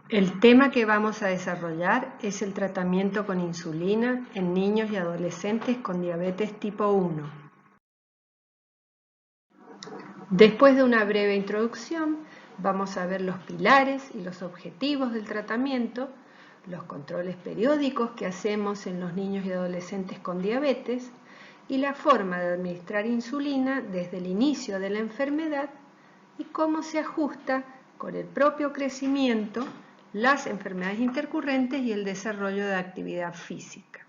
El tema que vamos a desarrollar es el tratamiento con insulina en niños y adolescentes con diabetes tipo 1. Después de una breve introducción, vamos a ver los pilares y los objetivos del tratamiento, los controles periódicos que hacemos en los niños y adolescentes con diabetes y la forma de administrar insulina desde el inicio de la enfermedad y cómo se ajusta con el propio crecimiento, las enfermedades intercurrentes y el desarrollo de actividad física.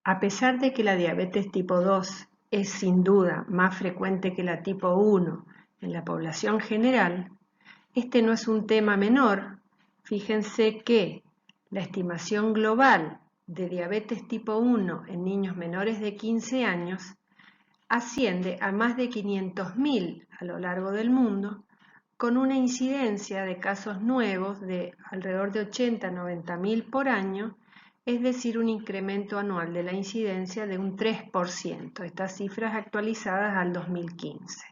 A pesar de que la diabetes tipo 2 es sin duda más frecuente que la tipo 1 en la población general, este no es un tema menor. Fíjense que la estimación global de diabetes tipo 1 en niños menores de 15 años asciende a más de 500.000 a lo largo del mundo, con una incidencia de casos nuevos de alrededor de 80 a 90.000 por año, es decir, un incremento anual de la incidencia de un 3%, estas cifras actualizadas al 2015.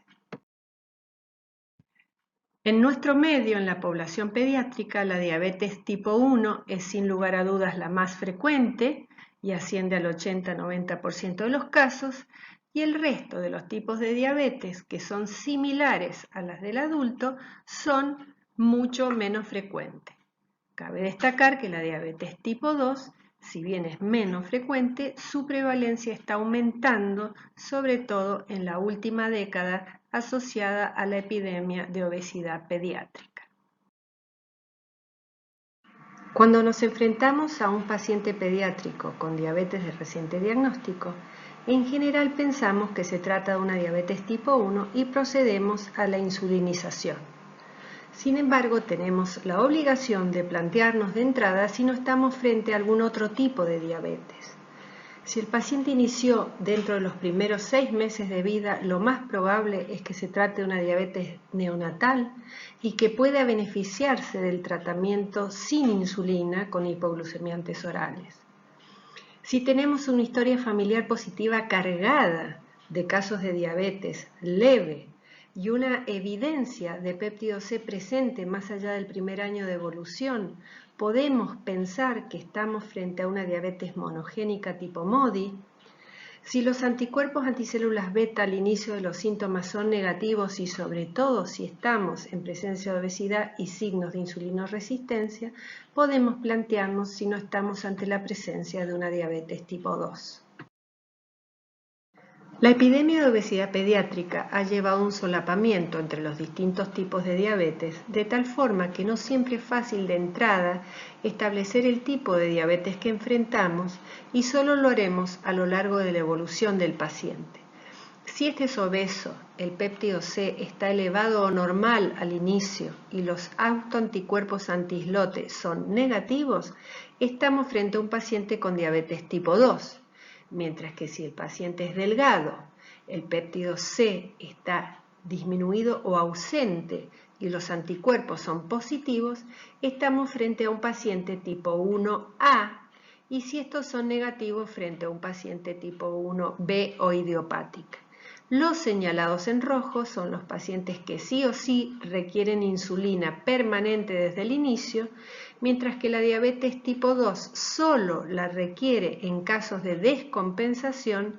En nuestro medio, en la población pediátrica, la diabetes tipo 1 es sin lugar a dudas la más frecuente y asciende al 80-90% de los casos, y el resto de los tipos de diabetes, que son similares a las del adulto, son mucho menos frecuentes. Cabe destacar que la diabetes tipo 2, si bien es menos frecuente, su prevalencia está aumentando, sobre todo en la última década, asociada a la epidemia de obesidad pediátrica. Cuando nos enfrentamos a un paciente pediátrico con diabetes de reciente diagnóstico, en general pensamos que se trata de una diabetes tipo 1 y procedemos a la insulinización. Sin embargo, tenemos la obligación de plantearnos de entrada si no estamos frente a algún otro tipo de diabetes. Si el paciente inició dentro de los primeros 6 meses de vida, lo más probable es que se trate de una diabetes neonatal y que pueda beneficiarse del tratamiento sin insulina con hipoglucemiantes orales. Si tenemos una historia familiar positiva cargada de casos de diabetes leve y una evidencia de péptido C presente más allá del primer año de evolución, podemos pensar que estamos frente a una diabetes monogénica tipo MODY. Si los anticuerpos anticélulas beta al inicio de los síntomas son negativos y sobre todo si estamos en presencia de obesidad y signos de insulinoresistencia, podemos plantearnos si no estamos ante la presencia de una diabetes tipo 2. La epidemia de obesidad pediátrica ha llevado a un solapamiento entre los distintos tipos de diabetes, de tal forma que no siempre es fácil de entrada establecer el tipo de diabetes que enfrentamos y solo lo haremos a lo largo de la evolución del paciente. Si este es obeso, el péptido C está elevado o normal al inicio y los autoanticuerpos anti-islote son negativos, estamos frente a un paciente con diabetes tipo 2. Mientras que si el paciente es delgado, el péptido C está disminuido o ausente y los anticuerpos son positivos, estamos frente a un paciente tipo 1A, y si estos son negativos, frente a un paciente tipo 1B o idiopática. Los señalados en rojo son los pacientes que sí o sí requieren insulina permanente desde el inicio, mientras que la diabetes tipo 2 solo la requiere en casos de descompensación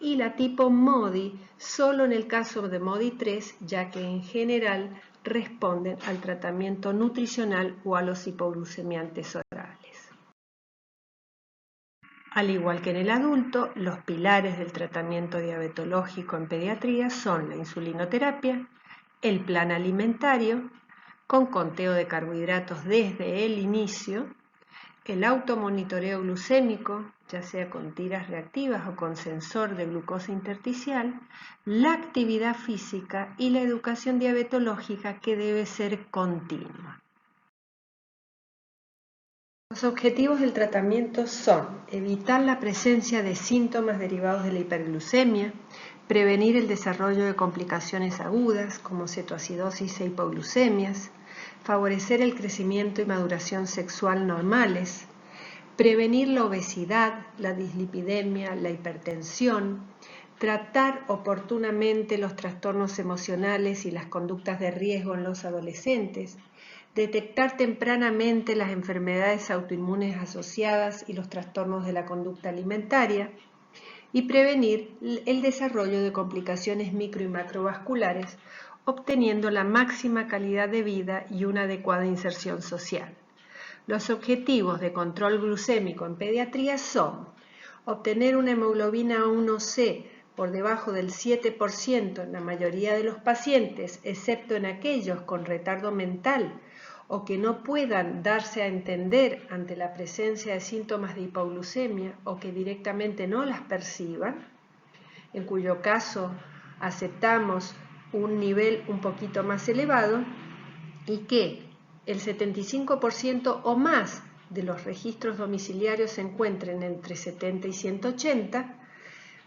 y la tipo MODY solo en el caso de MODY 3, ya que en general responden al tratamiento nutricional o a los hipoglucemiantes orales. Al igual que en el adulto, los pilares del tratamiento diabetológico en pediatría son la insulinoterapia, el plan alimentario, con conteo de carbohidratos desde el inicio, el automonitoreo glucémico, ya sea con tiras reactivas o con sensor de glucosa intersticial, la actividad física y la educación diabetológica que debe ser continua. Los objetivos del tratamiento son evitar la presencia de síntomas derivados de la hiperglucemia, prevenir el desarrollo de complicaciones agudas como cetoacidosis e hipoglucemias, favorecer el crecimiento y maduración sexual normales, prevenir la obesidad, la dislipidemia, la hipertensión, tratar oportunamente los trastornos emocionales y las conductas de riesgo en los adolescentes, detectar tempranamente las enfermedades autoinmunes asociadas y los trastornos de la conducta alimentaria y prevenir el desarrollo de complicaciones micro y macrovasculares, obteniendo la máxima calidad de vida y una adecuada inserción social. Los objetivos de control glucémico en pediatría son obtener una hemoglobina A1C por debajo del 7% en la mayoría de los pacientes, excepto en aquellos con retardo mental o que no puedan darse a entender ante la presencia de síntomas de hipoglucemia o que directamente no las perciban, en cuyo caso aceptamos un nivel un poquito más elevado, y que el 75% o más de los registros domiciliarios se encuentren entre 70 y 180,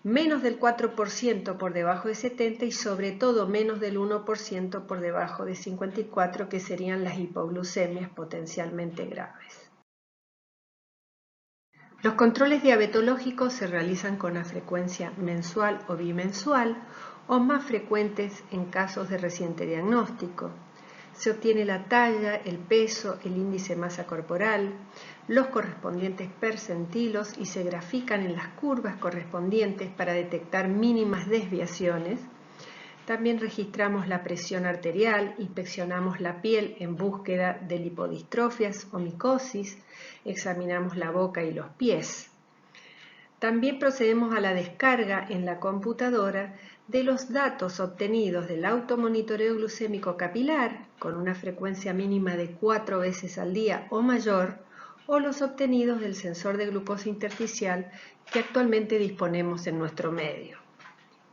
menos del 4% por debajo de 70 y sobre todo menos del 1% por debajo de 54, que serían las hipoglucemias potencialmente graves. Los controles diabetológicos se realizan con una frecuencia mensual o bimensual o más frecuentes en casos de reciente diagnóstico. Se obtiene la talla, el peso, el índice de masa corporal, los correspondientes percentilos y se grafican en las curvas correspondientes para detectar mínimas desviaciones. También registramos la presión arterial, inspeccionamos la piel en búsqueda de lipodistrofias o micosis, examinamos la boca y los pies. También procedemos a la descarga en la computadora de los datos obtenidos del automonitoreo glucémico capilar, con una frecuencia mínima de 4 veces al día o mayor, o los obtenidos del sensor de glucosa intersticial que actualmente disponemos en nuestro medio.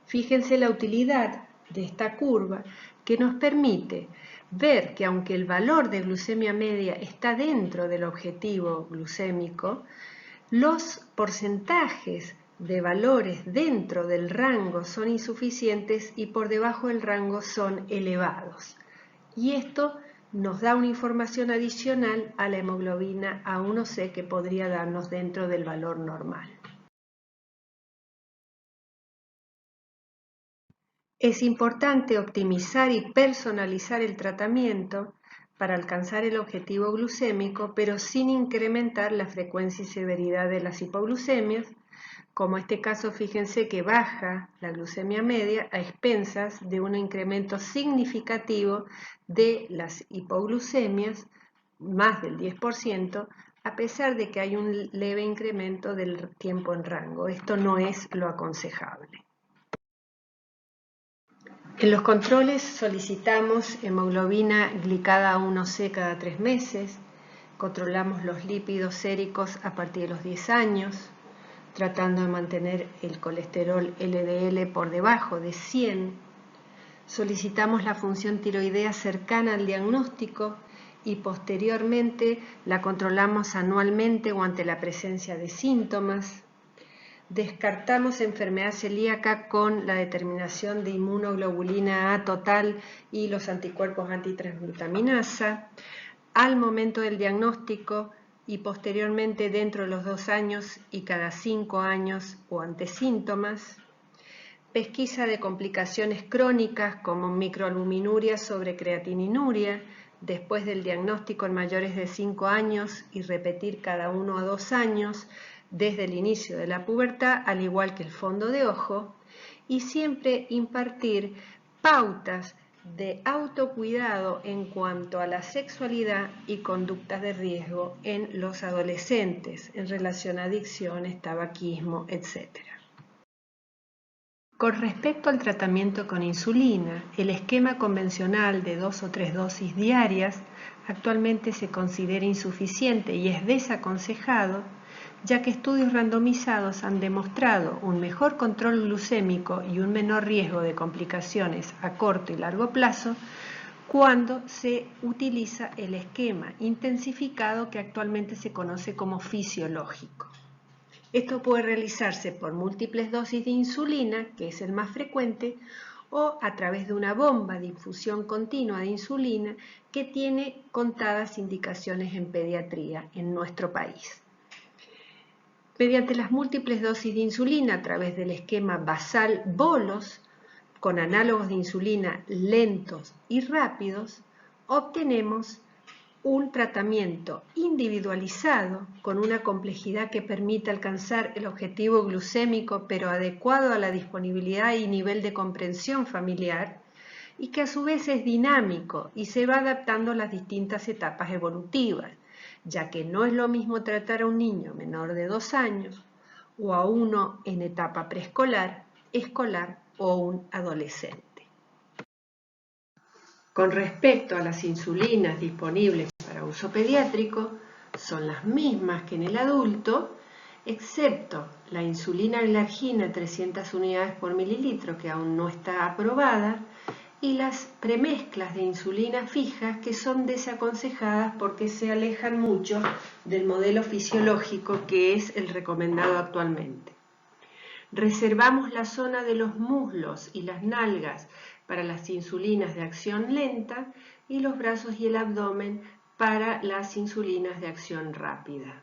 Fíjense la utilidad de esta curva que nos permite ver que aunque el valor de glucemia media está dentro del objetivo glucémico, los porcentajes de valores dentro del rango son insuficientes y por debajo del rango son elevados. Y esto nos da una información adicional a la hemoglobina A1C que podría darnos dentro del valor normal. Es importante optimizar y personalizar el tratamiento para alcanzar el objetivo glucémico, pero sin incrementar la frecuencia y severidad de las hipoglucemias, como este caso. Fíjense que baja la glucemia media a expensas de un incremento significativo de las hipoglucemias, más del 10%, a pesar de que hay un leve incremento del tiempo en rango. Esto no es lo aconsejable. En los controles solicitamos hemoglobina glicada A1C cada 3 meses, controlamos los lípidos séricos a partir de los 10 años, tratando de mantener el colesterol LDL por debajo de 100. Solicitamos la función tiroidea cercana al diagnóstico y posteriormente la controlamos anualmente o ante la presencia de síntomas. Descartamos enfermedad celíaca con la determinación de inmunoglobulina A total y los anticuerpos antitransglutaminasa. Al momento del diagnóstico y posteriormente dentro de los 2 años y cada 5 años o ante síntomas. Pesquisa de complicaciones crónicas como microalbuminuria sobre creatininuria después del diagnóstico en mayores de 5 años y repetir cada 1 a 2 años desde el inicio de la pubertad, al igual que el fondo de ojo, y siempre impartir pautas de autocuidado en cuanto a la sexualidad y conductas de riesgo en los adolescentes en relación a adicciones, tabaquismo, etc. Con respecto al tratamiento con insulina, el esquema convencional de 2 o 3 dosis diarias actualmente se considera insuficiente y es desaconsejado, ya que estudios randomizados han demostrado un mejor control glucémico y un menor riesgo de complicaciones a corto y largo plazo cuando se utiliza el esquema intensificado que actualmente se conoce como fisiológico. Esto puede realizarse por múltiples dosis de insulina, que es el más frecuente, o a través de una bomba de infusión continua de insulina que tiene contadas indicaciones en pediatría en nuestro país. Mediante las múltiples dosis de insulina a través del esquema basal-bolos, con análogos de insulina lentos y rápidos, obtenemos un tratamiento individualizado con una complejidad que permite alcanzar el objetivo glucémico pero adecuado a la disponibilidad y nivel de comprensión familiar, y que a su vez es dinámico y se va adaptando a las distintas etapas evolutivas, ya que no es lo mismo tratar a un niño menor de 2 años o a uno en etapa preescolar, escolar o un adolescente. Con respecto a las insulinas disponibles para uso pediátrico, son las mismas que en el adulto, excepto la insulina glargina 300 unidades por mililitro, que aún no está aprobada, y las premezclas de insulina fijas, que son desaconsejadas porque se alejan mucho del modelo fisiológico que es el recomendado actualmente. Reservamos la zona de los muslos y las nalgas para las insulinas de acción lenta y los brazos y el abdomen para las insulinas de acción rápida.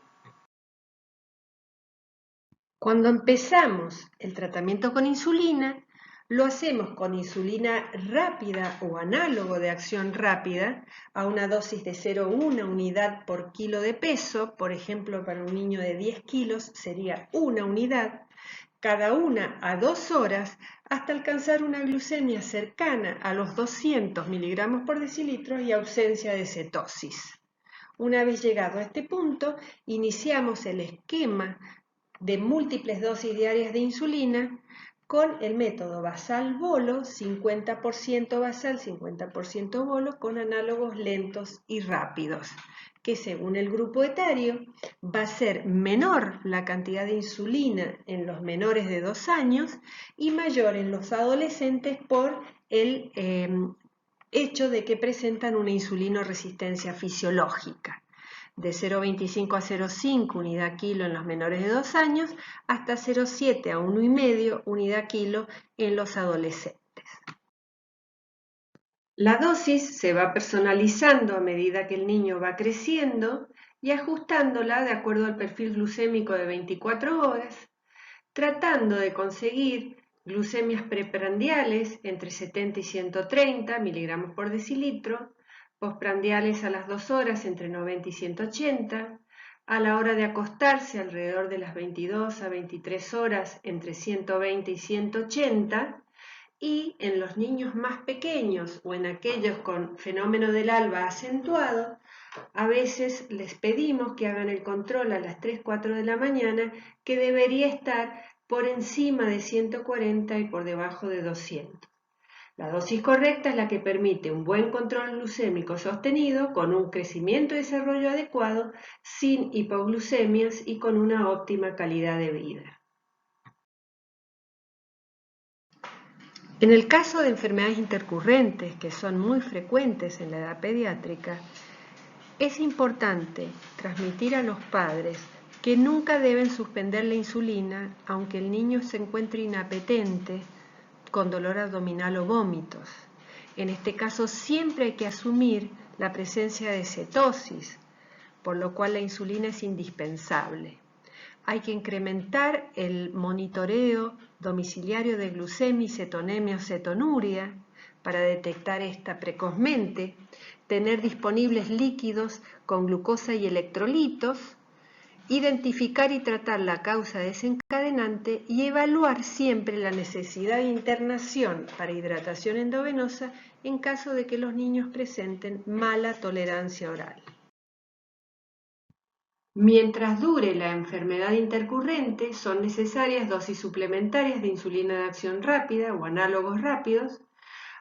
Cuando empezamos el tratamiento con insulina, lo hacemos con insulina rápida o análogo de acción rápida a una dosis de 0,1 unidad por kilo de peso. Por ejemplo, para un niño de 10 kilos sería 1 unidad, cada una a 2 horas, hasta alcanzar una glucemia cercana a los 200 miligramos por decilitro y ausencia de cetosis. Una vez llegado a este punto, iniciamos el esquema de múltiples dosis diarias de insulina con el método basal-bolo, 50% basal, 50% bolo, con análogos lentos y rápidos, que según el grupo etario va a ser menor la cantidad de insulina en los menores de 2 años y mayor en los adolescentes por el hecho de que presentan una insulinoresistencia fisiológica, de 0,25 a 0,5 unidad kilo en los menores de 2 años, hasta 0,7 a 1,5 unidad kilo en los adolescentes. La dosis se va personalizando a medida que el niño va creciendo y ajustándola de acuerdo al perfil glucémico de 24 horas, tratando de conseguir glucemias preprandiales entre 70 y 130 miligramos por decilitro, postprandiales a las 2 horas entre 90 y 180, a la hora de acostarse alrededor de las 22 a 23 horas entre 120 y 180, y en los niños más pequeños o en aquellos con fenómeno del alba acentuado, a veces les pedimos que hagan el control a las 3, 4 de la mañana, que debería estar por encima de 140 y por debajo de 200. La dosis correcta es la que permite un buen control glucémico sostenido, con un crecimiento y desarrollo adecuado, sin hipoglucemias y con una óptima calidad de vida. En el caso de enfermedades intercurrentes, que son muy frecuentes en la edad pediátrica, es importante transmitir a los padres que nunca deben suspender la insulina aunque el niño se encuentre inapetente, con dolor abdominal o vómitos. En este caso siempre hay que asumir la presencia de cetosis, por lo cual la insulina es indispensable. Hay que incrementar el monitoreo domiciliario de glucemia, cetonemia o cetonuria para detectar esta precozmente, tener disponibles líquidos con glucosa y electrolitos, identificar y tratar la causa desencadenante y evaluar siempre la necesidad de internación para hidratación endovenosa en caso de que los niños presenten mala tolerancia oral. Mientras dure la enfermedad intercurrente, son necesarias dosis suplementarias de insulina de acción rápida o análogos rápidos,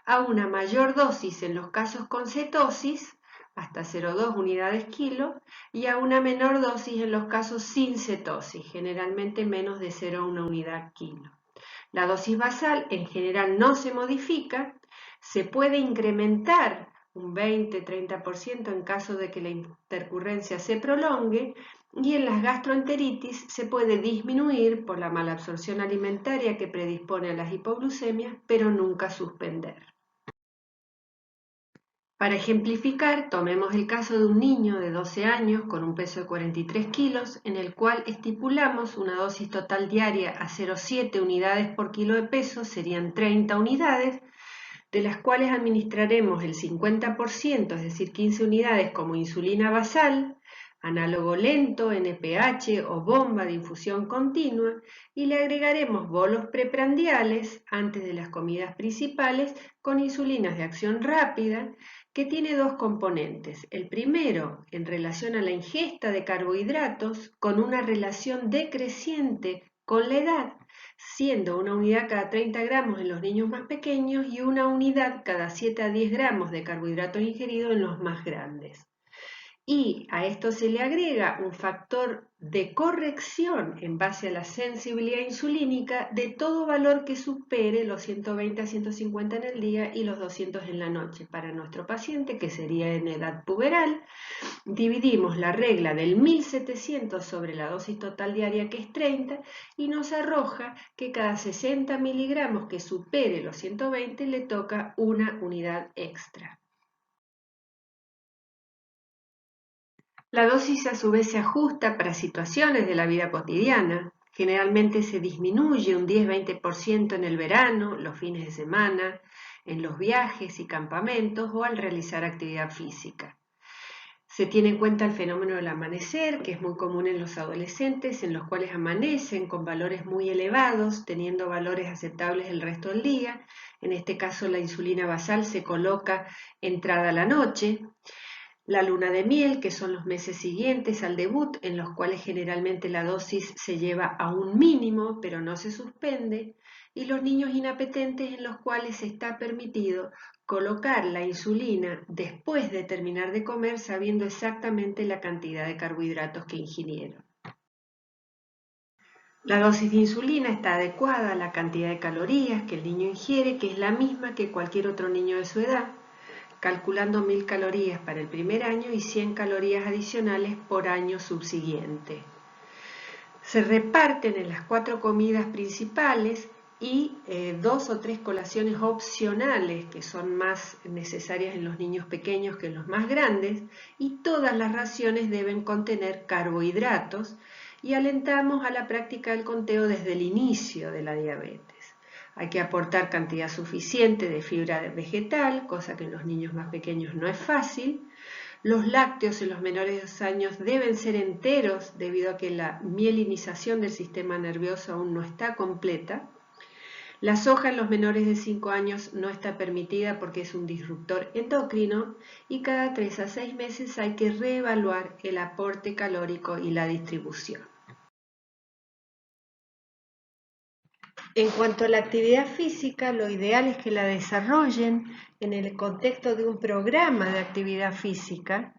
a una mayor dosis en los casos con cetosis, hasta 0,2 unidades kilo, y a una menor dosis en los casos sin cetosis, generalmente menos de 0,1 unidad kilo. La dosis basal en general no se modifica, se puede incrementar un 20-30% en caso de que la intercurrencia se prolongue, y en las gastroenteritis se puede disminuir por la malabsorción alimentaria que predispone a las hipoglucemias, pero nunca suspender. Para ejemplificar, tomemos el caso de un niño de 12 años con un peso de 43 kilos, en el cual estipulamos una dosis total diaria a 0,7 unidades por kilo de peso, serían 30 unidades, de las cuales administraremos el 50%, es decir, 15 unidades como insulina basal, análogo lento, NPH o bomba de infusión continua, y le agregaremos bolos preprandiales antes de las comidas principales con insulinas de acción rápida, que tiene dos componentes. El primero, en relación a la ingesta de carbohidratos, con una relación decreciente con la edad, siendo una unidad cada 30 gramos en los niños más pequeños y una unidad cada 7 a 10 gramos de carbohidratos ingeridos en los más grandes. Y a esto se le agrega un factor de corrección en base a la sensibilidad insulínica de todo valor que supere los 120 a 150 en el día y los 200 en la noche. Para nuestro paciente, que sería en edad puberal, dividimos la regla del 1700 sobre la dosis total diaria, que es 30, y nos arroja que cada 60 miligramos que supere los 120 le toca una unidad extra. La dosis a su vez se ajusta para situaciones de la vida cotidiana. Generalmente se disminuye un 10-20% en el verano, los fines de semana, en los viajes y campamentos o al realizar actividad física. Se tiene en cuenta el fenómeno del amanecer, que es muy común en los adolescentes, en los cuales amanecen con valores muy elevados, teniendo valores aceptables el resto del día. En este caso, la insulina basal se coloca entrada la noche. La luna de miel, que son los meses siguientes al debut, en los cuales generalmente la dosis se lleva a un mínimo, pero no se suspende, y los niños inapetentes, en los cuales está permitido colocar la insulina después de terminar de comer, sabiendo exactamente la cantidad de carbohidratos que ingirieron. La dosis de insulina está adecuada a la cantidad de calorías que el niño ingiere, que es la misma que cualquier otro niño de su edad, calculando 1000 calorías para el primer año y 100 calorías adicionales por año subsiguiente. Se reparten en las 4 comidas principales y 2 o 3 colaciones opcionales, que son más necesarias en los niños pequeños que en los más grandes, y todas las raciones deben contener carbohidratos, y alentamos a la práctica del conteo desde el inicio de la diabetes. Hay que aportar cantidad suficiente de fibra vegetal, cosa que en los niños más pequeños no es fácil. Los lácteos en los menores de 2 años deben ser enteros, debido a que la mielinización del sistema nervioso aún no está completa. La soja en los menores de 5 años no está permitida porque es un disruptor endocrino, y cada 3 a 6 meses hay que reevaluar el aporte calórico y la distribución. En cuanto a la actividad física, lo ideal es que la desarrollen en el contexto de un programa de actividad física,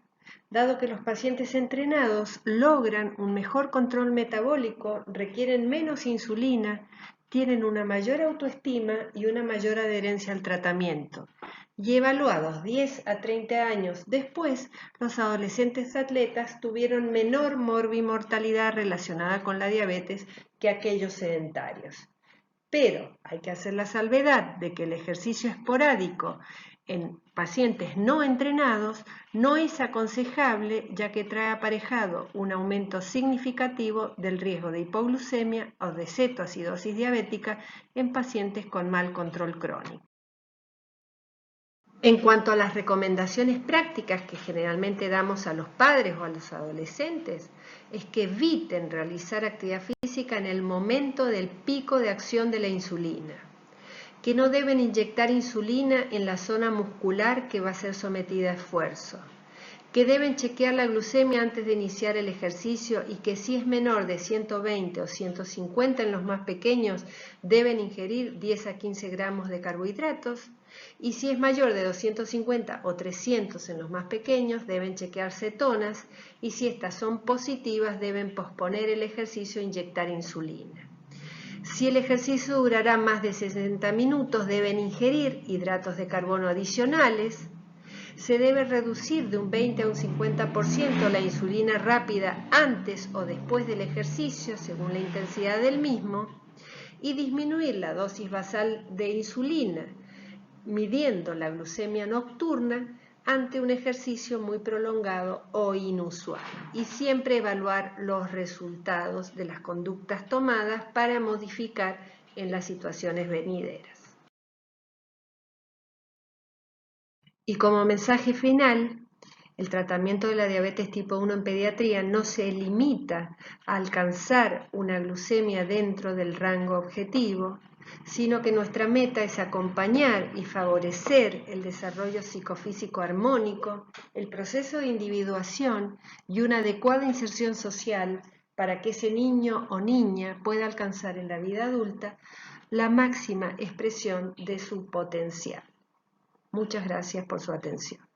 dado que los pacientes entrenados logran un mejor control metabólico, requieren menos insulina, tienen una mayor autoestima y una mayor adherencia al tratamiento. Y evaluados 10 a 30 años después, los adolescentes atletas tuvieron menor morbimortalidad relacionada con la diabetes que aquellos sedentarios. Pero hay que hacer la salvedad de que el ejercicio esporádico en pacientes no entrenados no es aconsejable, ya que trae aparejado un aumento significativo del riesgo de hipoglucemia o de cetoacidosis diabética en pacientes con mal control crónico. En cuanto a las recomendaciones prácticas que generalmente damos a los padres o a los adolescentes, es que eviten realizar actividad física en el momento del pico de acción de la insulina, que no deben inyectar insulina en la zona muscular que va a ser sometida a esfuerzo, que deben chequear la glucemia antes de iniciar el ejercicio y que si es menor de 120 o 150 en los más pequeños, deben ingerir 10 a 15 gramos de carbohidratos, y si es mayor de 250 o 300 en los más pequeños, deben chequear cetonas, y si estas son positivas, deben posponer el ejercicio e inyectar insulina. Si el ejercicio durará más de 60 minutos, deben ingerir hidratos de carbono adicionales. Se debe reducir de un 20 a un 50% la insulina rápida antes o después del ejercicio, según la intensidad del mismo, y disminuir la dosis basal de insulina, midiendo la glucemia nocturna ante un ejercicio muy prolongado o inusual, y siempre evaluar los resultados de las conductas tomadas para modificar en las situaciones venideras. Y como mensaje final, el tratamiento de la diabetes tipo 1 en pediatría no se limita a alcanzar una glucemia dentro del rango objetivo, sino que nuestra meta es acompañar y favorecer el desarrollo psicofísico armónico, el proceso de individuación y una adecuada inserción social para que ese niño o niña pueda alcanzar en la vida adulta la máxima expresión de su potencial. Muchas gracias por su atención.